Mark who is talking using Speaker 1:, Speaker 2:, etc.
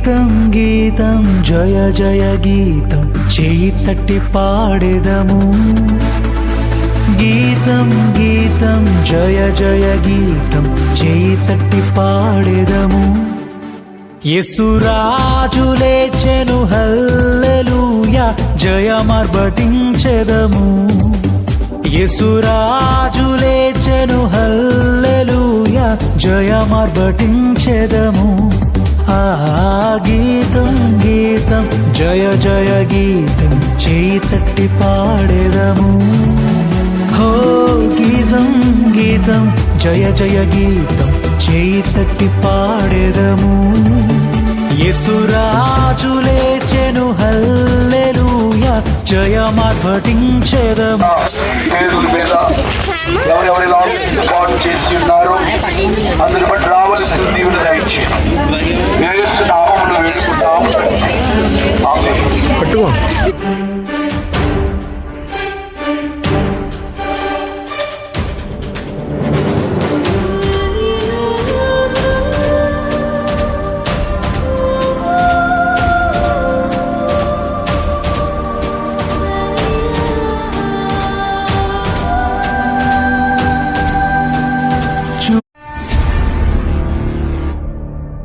Speaker 1: గీతం గీతం జయ జయ గీతం చేయి తట్టి పాడెదము గీతం గీతం జయ జయ గీతం చేయి తట్టి పాడెదము యేసురాజు లేచెను హల్లెలూయా జయమార్భటించెదము యేసురాజు లేచెను హల్లెలూయా జయమార్భటించెదము ఆ గీతం గీతం జయ జయ గీతం చేయి తట్టి పాడెదము హో గీతం గీతం జయ జయ గీతం చేయి తట్టి పాడెదము యేసురాజు లేచెను హల్లెలూయా జయమార్భటించెదము
Speaker 2: ఎవరెవరిలా పాటు చేసి ఉన్నారు అందుని బట్టి రావలసిన